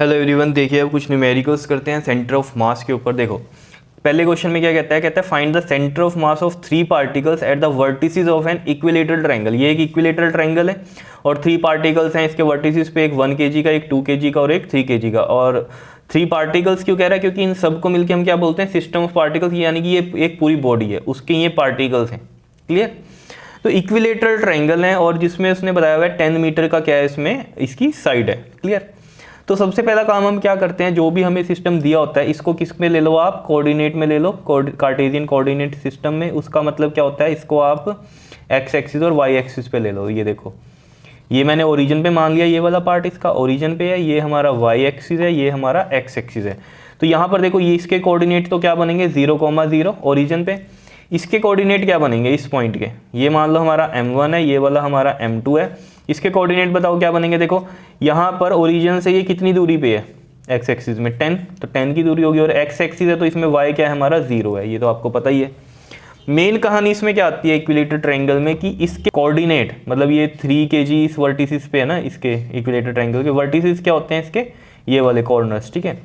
Hello everyone, देखिए अब कुछ न्यूमेरिकल्स करते हैं सेंटर ऑफ मास के ऊपर। देखो पहले क्वेश्चन में क्या कहता है find the centre of mass of 3 particles at the vertices of an equilateral triangle. ये एक इक्विलेटरल ट्रायंगल है और 3 पार्टिकल्स हैं इसके वर्टिसेस पे, एक 1 kg का, एक 2 kg का और एक 3 kg का। और 3 पार्टिकल्स क्यों कह रहा है? क्योंकि इन सबको मिलकर हम क्या बोलते हैं, सिस्टम ऑफ पार्टिकल्स, यानी कि ये एक पूरी बॉडी है, उसके ये पार्टिकल्स हैं। क्लियर? तो इक्विलेटरल ट्रायंगल है और जिसमें उसने बताया हुआ है 10 मीटर का क्या है, इसमें इसकी साइड है। क्लियर? तो सबसे पहला काम हम क्या करते हैं, जो भी हमें सिस्टम दिया होता है इसको किस में ले लो आप, कोऑर्डिनेट में ले लो, कार्टेशियन कोऑर्डिनेट सिस्टम में। उसका मतलब क्या होता है, इसको आप एक्स एक्सिस और वाई एक्सिस पे ले लो। ये देखो, ये मैंने ओरिजिन पे मान लिया, ये वाला पार्ट इसका ओरिजिन पे है, ये हमारा वाई एक्सिस है, ये हमारा एक्स एक्सिस है। तो यहाँ पर देखो ये इसके कोऑर्डिनेट तो क्या बनेंगे, 0,0 ओरिजिन पे। इसके कोऑर्डिनेट क्या बनेंगे इस पॉइंट के, ये मान लो हमारा m1 है, ये वाला हमारा m2 है। इसके कोऑर्डिनेट बताओ क्या बनेंगे। देखो यहाँ पर ओरिजिन से ये कितनी दूरी पे है, एक्स एक्सिस में 10, तो 10 की दूरी होगी, और एक्स एक्सिस है तो इसमें y क्या है हमारा 0 है, ये तो आपको पता ही है। मेन कहानी इसमें क्या आती है इक्विलेटर ट्रायंगल में, कि इसके कोऑर्डिनेट मतलब ये 3 kg इस वर्टिसेस पे है ना, इसके इक्विलेटर ट्रायंगल के वर्टिसेस क्या होते हैं इसके, ये वाले कॉर्नर्स। ठीक है,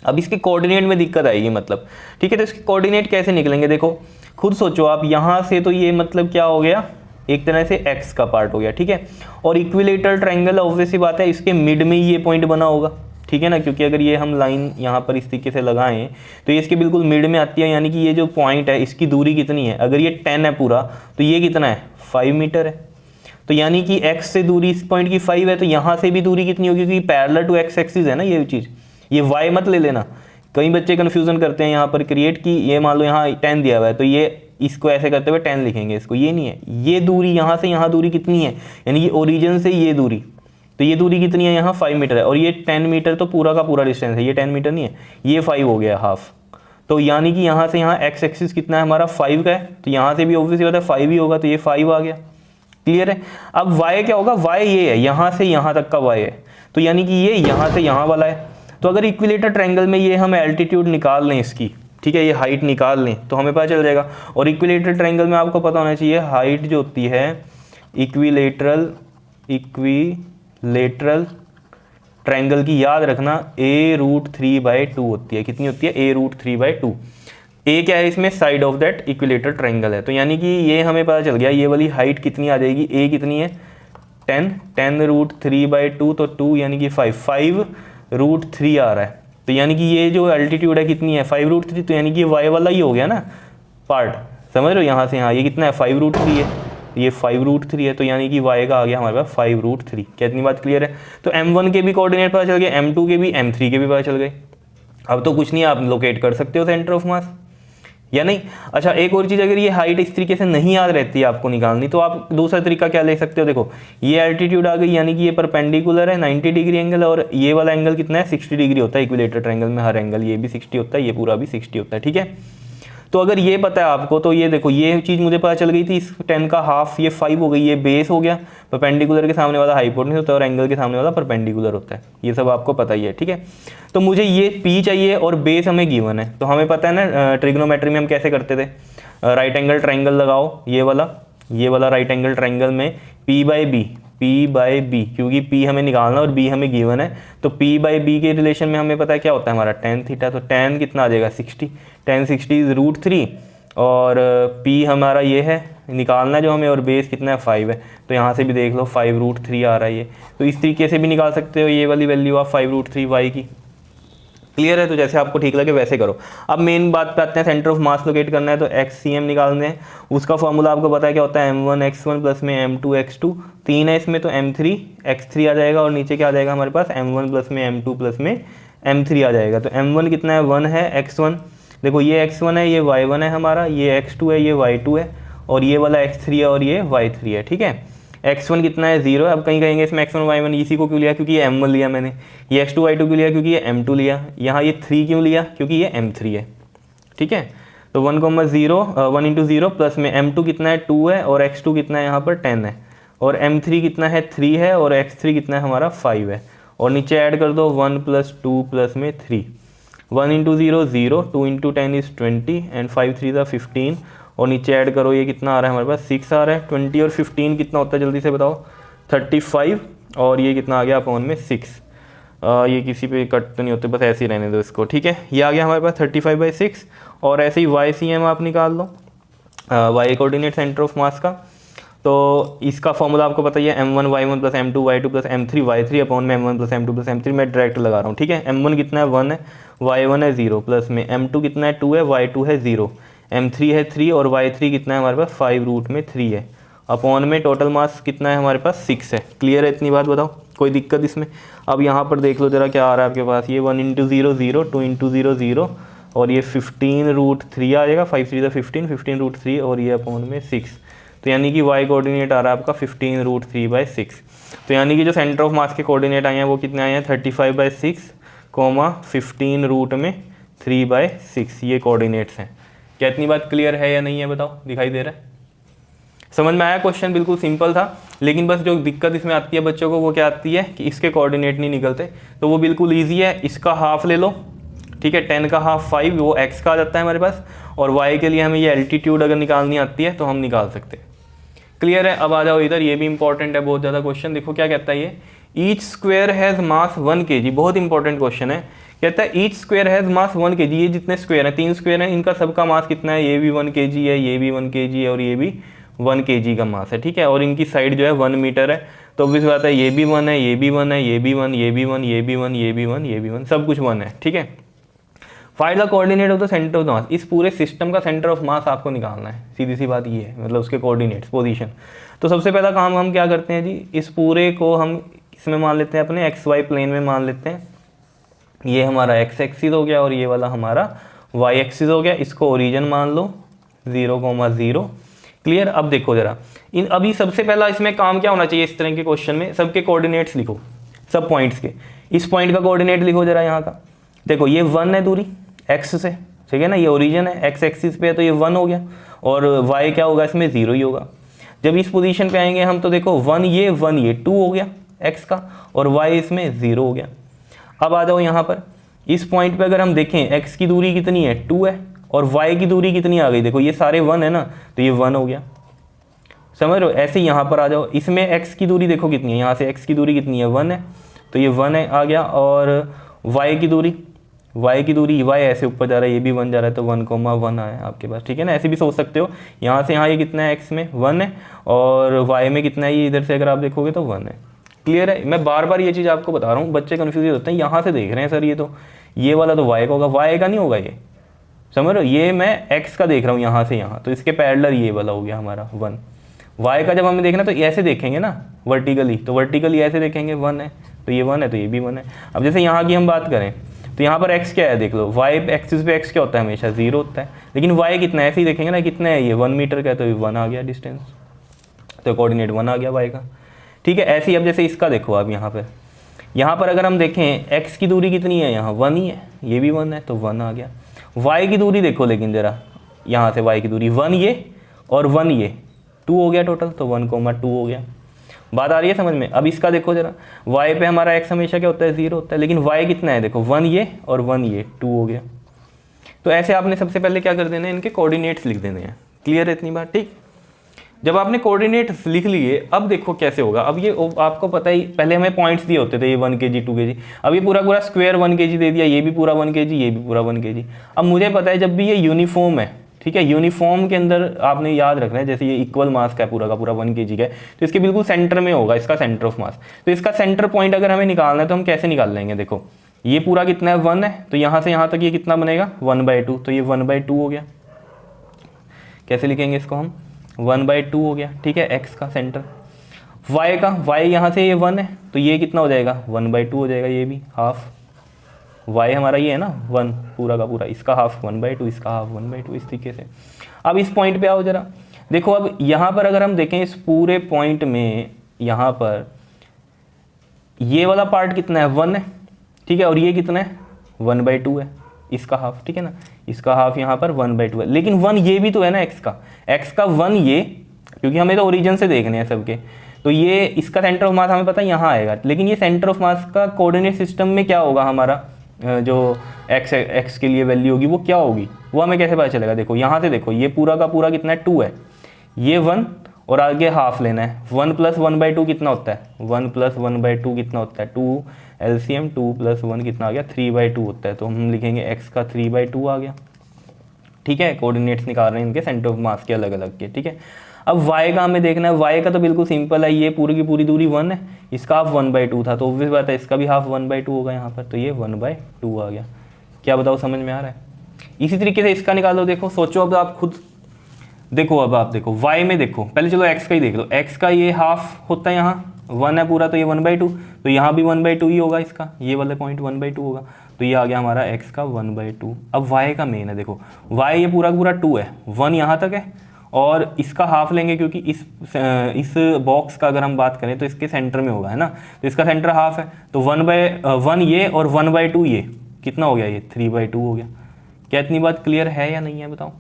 अब इसके कोऑर्डिनेट में दिक्कत आएगी मतलब। ठीक है, तो इसके कोऑर्डिनेट कैसे निकलेंगे, देखो खुद सोचो आप। यहाँ से तो ये मतलब क्या हो गया, एक तरह से x का पार्ट हो गया। ठीक है, और इक्विलेटरल ट्रायंगल ऑब्वियस सी बात है इसके मिड में ही ये पॉइंट बना होगा। ठीक है ना, क्योंकि अगर ये हम लाइन यहाँ पर इस तरीके से लगाएं तो ये इसके बिल्कुल मिड में आती है, यानी कि ये जो पॉइंट है इसकी दूरी कितनी है, अगर ये 10 है पूरा तो ये कितना है, 5 मीटर है। तो यानी कि x से दूरी इस पॉइंट की 5 है, तो यहाँ से भी दूरी कितनी होगी, क्योंकि पैरेलल टू x एक्सिस है ना ये चीज़। ये y मत ले लेना, कई बच्चे कन्फ्यूजन करते हैं यहाँ पर क्रिएट की, ये मान लो यहाँ 10 दिया हुआ है तो ये इसको ऐसे करते हुए 10 लिखेंगे, इसको ये नहीं है। ये दूरी यहाँ से यहाँ दूरी कितनी है, यानी कि ओरिजिन से ये दूरी, तो ये दूरी कितनी है यहाँ 5 मीटर है, और ये 10 मीटर तो पूरा का पूरा डिस्टेंस है, ये 10 मीटर नहीं है, ये 5 हो गया हाफ। तो यानी कि यहाँ से यहाँ एक्स एक्सिस कितना है हमारा 5 का है, तो यहाँ से भी ऑब्वियसली होता है 5 ही होगा, तो ये 5 आ गया। क्लियर है? अब y क्या होगा, y ये है, यहाँ से यहाँ तक का y है, तो यानी कि ये यहाँ से यहाँ वाला है। तो अगर इक्विलेटर ट्रायंगल में ये हम एल्टीट्यूड निकाल लें इसकी, ठीक है, ये हाइट निकाल लें तो हमें पता चल जाएगा। और इक्विलेटरल ट्रायंगल में आपको पता होना चाहिए हाइट जो होती है इक्विलेटरल ट्रायंगल की, याद रखना a√3/2 होती है। कितनी होती है, a√3/2। a क्या है इसमें, side of that equilateral triangle है। तो यानी कि ये हमें पता चल गया, ये वाली हाइट कितनी आ जाएगी, a कितनी है 10√3/2, तो 2 यानी कि 5√3 आ रहा है। तो यानी कि ये जो एल्टीट्यूड है कितनी है 5√3, तो यानी कि ये y वाला ही हो गया ना पार्ट, समझ रहे हो। यहाँ से यहाँ ये कितना है 5√3 है, ये 5√3 है, तो यानी कि y का आ गया हमारे पास 5√3। क्या इतनी बात क्लियर है? तो m1 के भी कोऑर्डिनेट पता चल गए, m2 के भी, m3 के भी पता चल गए। अब तो कुछ नहीं, आप लोकेट कर सकते हो सेंटर ऑफ मास या नहीं। अच्छा, एक और चीज़, अगर ये हाइट इस तरीके से नहीं याद रहती है आपको निकालनी, तो आप दूसरा तरीका क्या ले सकते हो। देखो ये एल्टीट्यूड आ गई, यानी कि ये परपेंडिकुलर है 90 डिग्री एंगल, और ये वाला एंगल कितना है 60 डिग्री होता है इक्विलेटर ट्रायंगल में, हर एंगल ये भी 60 होता है, ये पूरा भी 60 होता है। ठीक है, तो अगर ये पता है आपको, तो ये देखो ये चीज़ मुझे पता चल गई थी, इस 10 का हाफ ये 5 हो गई, ये बेस हो गया, परपेंडिकुलर के सामने वाला हाइपोटेन्यूज होता है और एंगल के सामने वाला परपेंडिकुलर होता है, ये सब आपको पता ही है। ठीक है, तो मुझे ये P चाहिए और बेस हमें गिवन है। तो हमें पता है ना ट्रिग्नोमेट्री में हम कैसे करते थे, राइट एंगल ट्रायंगल लगाओ, ये वाला राइट एंगल ट्रायंगल में P/B, क्योंकि P हमें निकालना और B हमें गिवन है, तो P/B के रिलेशन में हमें पता है क्या होता है हमारा tan थीटा। तो tan कितना आ जाएगा 60, tan 60 इज √3, और P हमारा ये है निकालना जो हमें, और बेस कितना है 5 है, तो यहाँ से भी देख लो 5√3 आ रहा है ये। तो इस तरीके से भी निकाल सकते हो ये वाली वैल्यू आप 5√3 y की। क्लियर है? तो जैसे आपको ठीक लगे वैसे करो। अब मेन बात पे आते हैं, सेंटर ऑफ मास लोकेट करना है तो XCM निकालने हैं। उसका फॉर्मूला आपको पता है क्या होता है, m1x1 प्लस में m2x2, 3 है इसमें तो m3x3 आ जाएगा, और नीचे क्या आ जाएगा हमारे पास m1 प्लस में m2 प्लस में m3 आ जाएगा। तो m1 कितना है 1 है, x1 देखो ये x1 है, ये y1 है हमारा, ये x2 है, ये y2 है, और ये वाला x3 है और ये y3 है। ठीक है, x1 कितना है 0 है। अब कहीं कहेंगे इसमें x1 y1 इसी को क्यों लिया, क्योंकि ये m1 लिया मैंने, ये x2 y2 क्यों लिया, क्योंकि ये m2 लिया, यहाँ ये 3 क्यों लिया, क्योंकि ये m3 है। ठीक है, तो 1 × 0 प्लस में m2 कितना है 2 है, और x2 कितना है यहाँ पर 10 है, और m3 कितना है 3 है, और x3 कितना है हमारा 5 है, और नीचे ऐड कर दो 1 + 2 प्लस में 3, 1 × 0 0, 2 × 10 इज 20, एंड 5 3 = 15, और नीचे ऐड करो ये कितना आ रहा है हमारे पास 6 आ रहा है। 20 और 15 कितना होता है जल्दी से बताओ, 35, और ये कितना आ गया अपॉन में 6। ये किसी पे कट तो नहीं होते, बस ऐसे ही रहने दो इसको, ठीक है। ये आ गया हमारे पास 35/6। और ऐसे ही YCM आप निकाल लो, Y coordinate centre of mass का। तो इसका फॉर्मूला आपको पता ही है, m1 y1 plus m2 y2 plus m3 y3 upon में m1 plus m2 plus m3। मैं डायरेक्ट लगा रहा हूँ, ठीक है। m1 कितना है 1 है, y1 है 0, प्लस में m2 कितना है 2 है, y2 है 0, m3 है 3 और y3 कितना है हमारे पास 5√3 है, अपॉन में टोटल मास कितना है हमारे पास 6 है। क्लियर है इतनी बात, बताओ कोई दिक्कत इसमें। अब यहाँ पर देख लो जरा क्या आ रहा है आपके पास, ये 1 × 0 0, 2 × 0 0 और ये 15√3 आ जाएगा, 5 3 15, 15√3 और ये अपॉन में 6। तो यानी कि y कोऑर्डिनेट आ रहा है आपका 15√3/6। तो यानी कि जो सेंटर ऑफ मास के कोऑर्डिनेट आए हैं वो कितने आए हैं 35/6, 15√3/6 ये कोऑर्डिनेट्स हैं। क्या इतनी बात क्लियर है या नहीं है, बताओ, दिखाई दे रहा है, समझ में आया। क्वेश्चन बिल्कुल सिंपल था, लेकिन बस जो दिक्कत इसमें आती है बच्चों को वो क्या आती है कि इसके कोऑर्डिनेट नहीं निकलते। तो वो बिल्कुल ईजी है, इसका हाफ ले लो, ठीक है, 10 का हाफ 5, वो x का आ जाता है हमारे पास। और y के लिए हमें ये एल्टीट्यूड अगर निकालनी आती है तो हम निकाल सकते हैं। क्लियर है। अब आ जाओ इधर, ये भी इंपॉर्टेंट है बहुत ज़्यादा क्वेश्चन। देखो क्या कहता है ये, each square has mass 1 kg। बहुत इंपॉर्टेंट क्वेश्चन है। कहता है each square has mass 1 kg। ये जितने स्क्वायर हैं, 3 स्क्वायर हैं, इनका सबका मास कितना है, ये भी 1 kg है, ये भी 1 kg है और ये भी 1 kg का मास है, ठीक है। और इनकी साइड जो है 1 मीटर है। तो ऑब्वियस बात है ये भी 1 है, ये भी 1 है, ये भी 1, ये भी 1, ये भी 1, ये भी 1, ये भी 1, सब कुछ 1 है, ठीक है। Find the coordinate of the centre of the mass. इस पूरे सिस्टम का सेंटर ऑफ मास आपको निकालना है, सीधी सी बात ये है, मतलब उसके कोऑर्डिनेट्स, पोजीशन। तो सबसे पहला काम हम क्या करते हैं जी, इस पूरे को हम इसमें मान लेते हैं, अपने XY प्लेन में मान लेते हैं। ये हमारा x एक्सिस हो गया और ये वाला हमारा y एक्सिस हो गया। इसको ओरिजिन मान लो 0,0। क्लियर। अब देखो जरा अभी सबसे पहला इसमें काम क्या होना चाहिए इस तरह के क्वेश्चन में, सबके कोऑर्डिनेट्स लिखो, सब पॉइंट्स के। इस पॉइंट का कोऑर्डिनेट लिखो जरा यहाँ का। देखो ये 1 है दूरी x से, ठीक है ना, ये ओरिजिन है, x एक्सिस पे है तो ये 1 हो गया और y क्या होगा इसमें 0 ही होगा। जब इस पोजीशन पे आएंगे हम तो देखो 1 ये 2 हो गया x का और y इसमें 0 हो गया। अब आ जाओ यहाँ पर, इस पॉइंट पे अगर हम देखें x की दूरी कितनी है 2 है और y की दूरी कितनी आ गई, देखो ये सारे 1 है ना, तो ये 1 हो गया, समझ रहे हो। ऐसे यहाँ पर आ जाओ, इसमें x की दूरी देखो कितनी है, यहाँ से x की दूरी कितनी है 1 है, तो ये 1 है आ गया। और y की दूरी y ऐसे ऊपर जा रहा है, ये भी 1 जा रहा है तो 1,1 आया आपके पास, ठीक है ना। ऐसे भी सोच सकते हो, यहाँ से यहाँ ये कितना है x में 1 है और y में कितना है, ये इधर से अगर आप देखोगे तो 1 है। क्लियर है। मैं बार बार ये चीज़ आपको बता रहा हूँ, बच्चे कन्फ्यूज होते हैं, यहाँ से देख रहे हैं सर ये वाला तो y का होगा, y का नहीं होगा ये, समझ रहे हो। ये मैं x का देख रहा हूँ यहाँ से यहाँ, तो इसके पैरेलल ये वाला हो गया हमारा 1। y का जब हमें देखना तो ऐसे देखेंगे ना वर्टिकली, तो वर्टिकली ऐसे देखेंगे 1 है तो ये 1 है तो ये भी 1 है। अब जैसे यहाँ की हम बात करें तो यहाँ पर x क्या है, देख लो y एक्सिस पे x क्या होता है, हमेशा 0 होता है, लेकिन y कितना है ऐसे ही देखेंगे ना, कितना है ये 1 मीटर का है तो ये 1 आ गया डिस्टेंस, तो कोऑर्डिनेट 1 आ गया y का, ठीक है। ऐसे ही अब जैसे इसका देखो आप यहाँ पर अगर हम देखें x की दूरी कितनी है, यहाँ 1 ही है, ये भी 1 है तो 1 आ गया। y की दूरी देखो लेकिन ज़रा, यहाँ से y की दूरी 1 ये और 1 ये 2 हो गया टोटल, तो 1,2 हो गया। बात आ रही है समझ में। अब इसका देखो जरा, y पे हमारा x हमेशा क्या होता है 0 होता है, लेकिन y कितना है देखो 1 ये और 1 ये 2 हो गया। तो ऐसे आपने सबसे पहले क्या कर देना है, इनके कोऑर्डिनेट्स लिख देने हैं। क्लियर है इतनी बात, ठीक। जब आपने कोऑर्डिनेट्स लिख लिए, अब देखो कैसे होगा। अब ये आपको पता ही, पहले हमें पॉइंट्स दिए होते थे, ये 1 kg 2 kg, अब ये पूरा स्क्वायर 1 kg दे दिया, ये भी पूरा 1 kg, ये भी पूरा 1 kg। अब मुझे पता है जब भी ये यूनिफॉर्म है, ठीक है, यूनिफॉर्म के अंदर आपने याद रखना है, जैसे ये इक्वल मास का है पूरा का पूरा 1 kg का है, तो इसके बिल्कुल सेंटर में होगा इसका सेंटर ऑफ मास। तो इसका सेंटर पॉइंट अगर हमें निकालना है तो हम कैसे निकाल लेंगे, देखो ये पूरा कितना है 1 है, तो यहाँ से यहाँ तक ये कितना बनेगा 1/2, तो ये 1/2 हो गया। कैसे लिखेंगे इसको हम, 1/2 हो गया, ठीक है, x का सेंटर। y यहाँ से ये 1 है तो ये कितना हो जाएगा 1/2 हो जाएगा, ये भी हाफ। y हमारा ये है ना 1 पूरा का पूरा, इसका हाफ 1/2, इसका हाफ 1/2, इस तरीके से। अब इस पॉइंट पे आओ जरा, देखो अब यहाँ पर अगर हम देखें इस पूरे पॉइंट में, यहाँ पर ये वाला पार्ट कितना है 1 है, ठीक है, और ये कितना है 1/2 है, इसका हाफ, ठीक है ना, इसका हाफ यहाँ पर 1/2 है। लेकिन 1 ये भी तो है ना x का 1 ये, क्योंकि हमें तो ओरिजिन से देखने हैं सबके, तो ये इसका सेंटर ऑफ मास हमें पता है यहाँ आएगा, लेकिन ये सेंटर ऑफ मास का कोऑर्डिनेट सिस्टम में क्या होगा, हमारा जो x के लिए वैल्यू होगी वो क्या होगी, वो हमें कैसे पता चलेगा। देखो यहाँ से देखो, ये पूरा का पूरा कितना है 2 है, ये 1 और आगे हाफ लेना है। 1 + 1/2 कितना होता है? 1 + 1/2 कितना होता है? 2 LCM 2 + 1 कितना आ गया? 3/2 होता है। तो हम लिखेंगे x का 3/2 आ गया। ठीक है, कोऑर्डिनेट्स निकाल रहे हैं इनके सेंटर ऑफ मास के अलग अलग के। ठीक है, अब y का हमें देखना है। y का तो बिल्कुल सिंपल है, ये पूरी की पूरी दूरी 1 है, इसका हाफ 1/2 था, तो ऑब्वियस बात है इसका भी हाफ 1/2 होगा यहाँ पर, तो ये 1/2 आ गया। क्या बताओ, समझ में आ रहा है? इसी तरीके से इसका निकालो। देखो सोचो, अब आप खुद देखो, अब आप देखो y में देखो, पहले चलो x का ही देख लो। x का ये हाफ होता है, यहाँ 1 है पूरा, तो ये 1/2, तो यहाँ भी 1/2 ही होगा इसका, ये वाला पॉइंट 1/2 होगा, तो ये आ गया हमारा x का 1/2। अब y का मेन है, देखो y ये पूरा पूरा 2 है, 1 यहाँ तक है, और इसका हाफ लेंगे क्योंकि इस बॉक्स का अगर हम बात करें तो इसके सेंटर में होगा, है ना, तो इसका सेंटर हाफ है, तो 1/1 ये और 1/2 ये कितना हो गया? ये 3/2 हो गया। क्या इतनी बात क्लियर है या नहीं है, बताओ।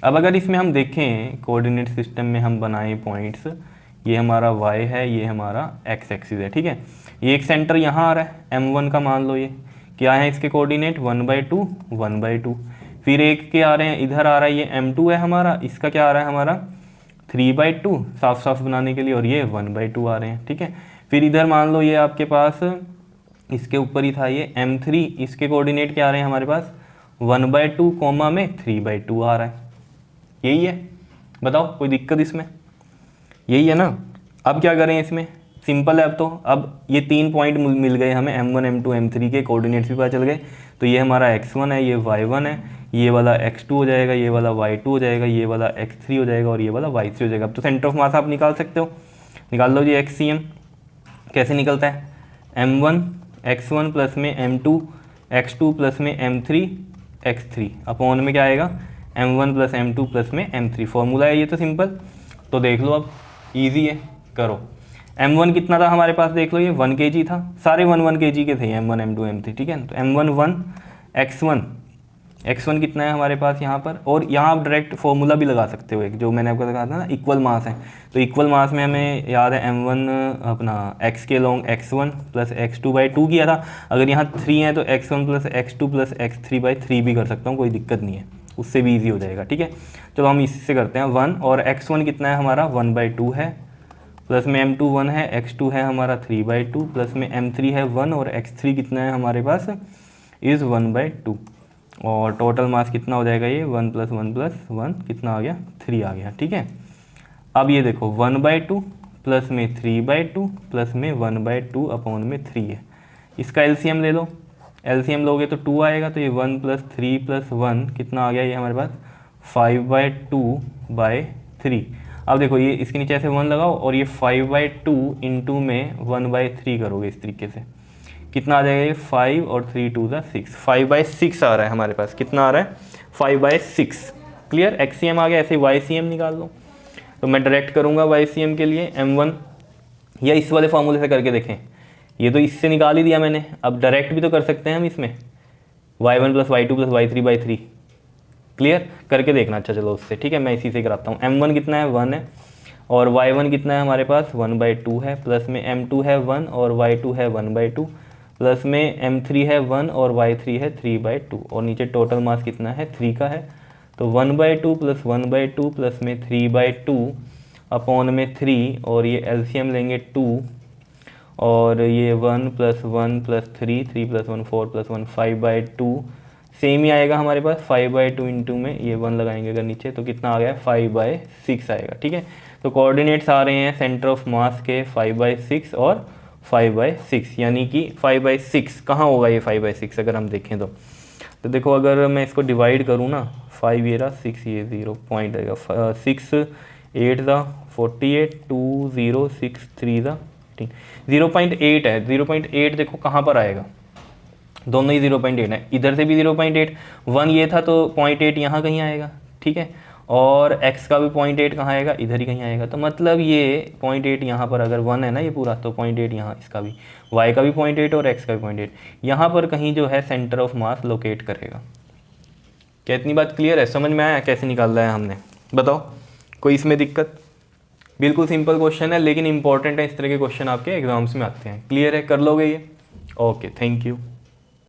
अब अगर इसमें हम देखें कोऑर्डिनेट सिस्टम में हम बनाए पॉइंट्स, ये हमारा y है, ये हमारा x एक्सिस है। ठीक है, ये एक सेंटर यहाँ आ रहा है m1 का, मान लो ये क्या है इसके कोऑर्डिनेट? 1/2 1/2। फिर एक के आ रहे हैं, इधर आ रहा है ये m2 है हमारा, इसका क्या आ रहा है हमारा? 3/2, साफ साफ बनाने के लिए, और ये 1/2 आ रहे हैं। ठीक है, फिर इधर मान लो ये आपके पास इसके ऊपर ही था ये m3, इसके कोऑर्डिनेट क्या आ रहे हैं हमारे पास? 1/2 कॉमा में 3/2 आ रहा है। यही है, बताओ कोई दिक्कत इसमें? यही है ना। अब क्या करें इसमें? सिंपल है। अब ये 3 पॉइंट मिल गए हमें, m1 m2 m3 के कोऑर्डिनेट्स भी पता चल गए। तो ये हमारा x1 है, ये y1 है, ये वाला x2 हो जाएगा, ये वाला y2 हो जाएगा, ये वाला x3 हो जाएगा, और ये वाला y3 हो जाएगा। अब तो सेंटर ऑफ मास आप निकाल सकते हो, निकाल लो जी। XCM कैसे निकलता है? m1 x1 प्लस में m2 x2 प्लस में m3 x3 अपॉन में क्या आएगा? m1 प्लस m2 प्लस में m3। फॉर्मूला है ये तो सिंपल, तो देख लो, अब इजी है, करो। m1 कितना था हमारे पास? देख लो, ये 1 kg था, सारे 1 kg के थे, m1 m2 m3। ठीक है, तो m1 1 x1 कितना है हमारे पास यहाँ पर, और यहाँ आप डायरेक्ट फॉर्मूला भी लगा सकते हो, एक जो मैंने आपको कहा था ना, इक्वल मास है, तो इक्वल मास में हमें याद है m1 अपना x के लॉन्ग x1 प्लस x2/2 किया था। अगर यहाँ 3 है तो x1 plus x2 plus x3/3 भी कर सकता हूँ, कोई दिक्कत नहीं है, उससे भी ईजी हो जाएगा। ठीक है, चलो हम इससे करते हैं 1, और x1 कितना है हमारा? 1/2 है, प्लस में m2 1 है, x2 है हमारा 3/2, प्लस में m3 है 1, और x3 कितना है हमारे पास? इज़ 1/2, और टोटल मास कितना हो जाएगा? ये 1 + 1 + 1 कितना आ गया? 3 आ गया। ठीक है, अब ये देखो 1/2 प्लस में 3/2 प्लस में 1/2 अपॉन में 3 है, इसका एलसीएम ले लो। एलसीएम लोगे तो 2 आएगा, तो ये 1 + 3 + 1 कितना आ गया? ये हमारे पास 5/2/3। अब देखो ये इसके नीचे ऐसे 1 लगाओ, और ये 5/2 इंटू में 1/3 करोगे, इस तरीके से कितना आ जाएगा? ये 5 और 3 2 6, 5/6 आ रहा है हमारे पास। कितना आ रहा है? 5/6। क्लियर? एक्सीएम आ गया, ऐसे वाईसीएम निकाल लो। तो मैं डायरेक्ट करूँगा वाईसीएम के लिए m1, या इस वाले फार्मूले से करके देखें, ये तो इससे निकाल ही दिया मैंने, अब डायरेक्ट भी तो कर सकते हैं हम इसमें, y1 + y2 + y3/3। क्लियर? करके देखना। अच्छा चलो उससे, ठीक है, मैं इसी से कराता हूँ। m1 कितना है? 1 है, और y1 कितना है हमारे पास? 1/2 है, प्लस में m2 है 1, और y2 है 1/2, प्लस में m3 है 1, और y3 है 3/2, और नीचे टोटल मास कितना है? 3 का है, तो 1/2 + 1/2 प्लस में 3/2 अपॉन में 3, और ये एलसीएम लेंगे 2, और ये 1 + 1 + 3, 3 + 1 4 + 1 5/2, सेम ही आएगा हमारे पास। 5/2 इंटू में ये 1 लगाएंगे अगर नीचे, तो कितना आ गया? 5/6 आएगा। ठीक है, तो कोऑर्डिनेट्स आ रहे हैं सेंटर ऑफ मास के 5/6 और 5/6, यानी कि 5/6 कहाँ होगा? ये 5/6 अगर हम देखें तो देखो, अगर मैं इसको डिवाइड करूँ ना, 5 ये रहा, 6 ये 0 पॉइंट आएगा, 6 8 दा 48, 2 0 6 3 दा 0.8 है। 0.8 देखो कहाँ पर आएगा, दोनों ही 0.8 है, इधर से भी 0.8, 1 ये था तो 0.8 यहाँ कहीं आएगा। ठीक है, और x का भी 0.8 कहाँ आएगा? इधर ही कहीं आएगा। तो मतलब ये 0.8 यहाँ पर, अगर 1 है ना ये पूरा, तो 0.8 यहाँ, इसका भी, y का भी 0.8 और x का भी 0.8, यहाँ पर कहीं जो है सेंटर ऑफ मास लोकेट करेगा। क्या इतनी बात क्लियर है? समझ में आया कैसे निकालना है हमने? बताओ, कोई इसमें दिक्कत? बिल्कुल सिंपल क्वेश्चन है, लेकिन इंपॉर्टेंट है, इस तरह के क्वेश्चन आपके एग्जाम्स में आते हैं। क्लियर है? कर लोगे ये? Okay, thank you.